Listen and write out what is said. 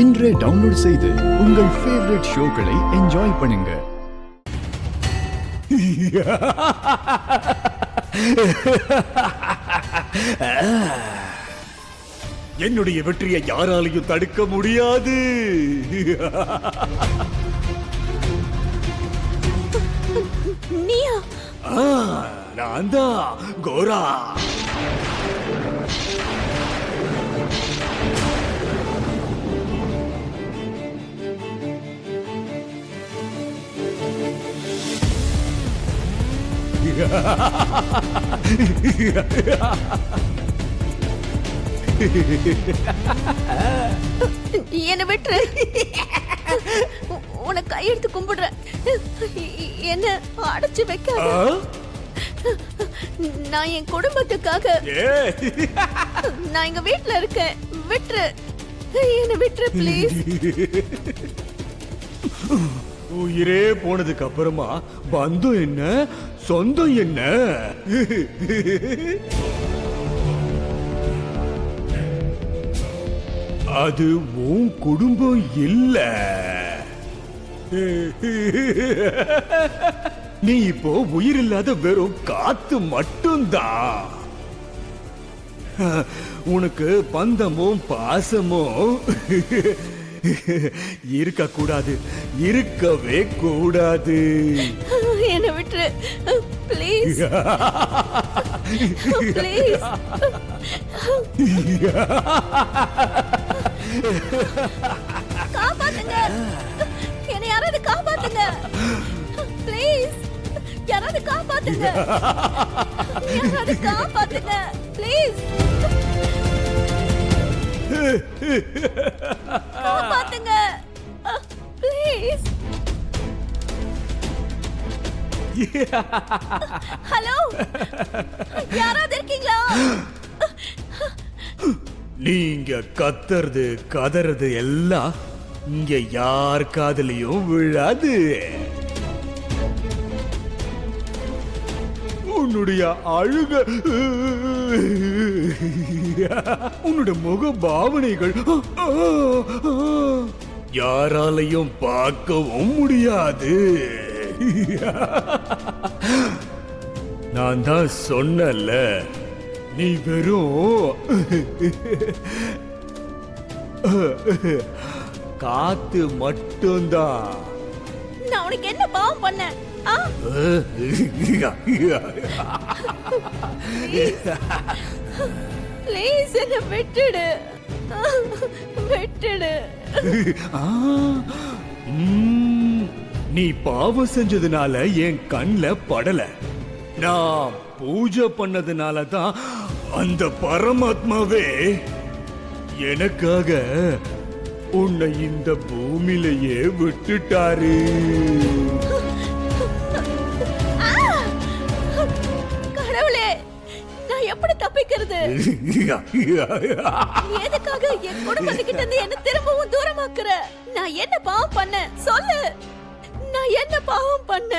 இன்றே டவுன்லோட் செய்து உங்கள் ஃபேவரட் ஷோக்களை என்ஜாய் பண்ணுங்க. என்னுடைய வெற்றியை யாராலையும் தடுக்க முடியாது. நீயா? நான் தான் கோரா. என்ன விட்டுரு. உன கையெடுத்து கும்பிடுறேன். என்ன அடைச்சு வைக்காத. நான் என் குடும்பத்துக்காக நான் எங்க வீட்டுல இருக்கேன். விட்டுரு, என்ன விட்டுரு ப்ளீஸ். உயிரே போனதுக்கு அப்புறமா பந்தம் என்ன சொந்தம் என்ன? அது உன் குடும்பம் இல்ல. நீ இப்போ உயிர் இல்லாத வெறும் காத்து மட்டும்தான். உனக்கு பந்தமும் பாசமும் இருக்க கூடாது, இருக்கவே கூடாது. என்ன விட்டுரு ப்ளீஸ். ப்ளீஸ் காப்பாத்துங்க. என்னை யாராவது காப்பாத்துங்க ப்ளீஸ். யாராவது காப்பாத்துங்க. யாராவது காப்பாத்துங்க ப்ளீஸ். காப்பாத்துங்க ப்ளீஸ். ஹலோ, யாராவது இருக்கீங்களா? நீங்க கத்துறது கதறது எல்லாம் இங்க யார் காதலையும் விழாது. உன்னுடைய அழுக, உன்னுடைய முக பாவனைகள் யாராலையும் பார்க்கவும் முடியாது. நான் தான் சொன்னல, நீ வெறும் காத்து மட்டும்தான். நான் உனக்கு என்ன பாவம் பண்ணேன்? ப்ளீஸ் என்ன விட்டுடு. விட்டுடு. நீ பாவம் செஞ்சதுனால என் கண்ல படல. நான் பூஜை பண்ணதுனால தான் அந்த பரமாத்மாவே எனக்காக உன்னை இந்த பூமியிலேயே விட்டுட்டாரு. கடவுளே, நான் எப்படி தப்பிக்கிறது? எதுக்காக என் குடும்பத்துக்கிட்ட இருந்து என்ன திரும்பவும் தூரமாக்குற? நான் என்ன பாவம் பண்ண சொல்லு. நான் என்ன பாவம் பண்ண?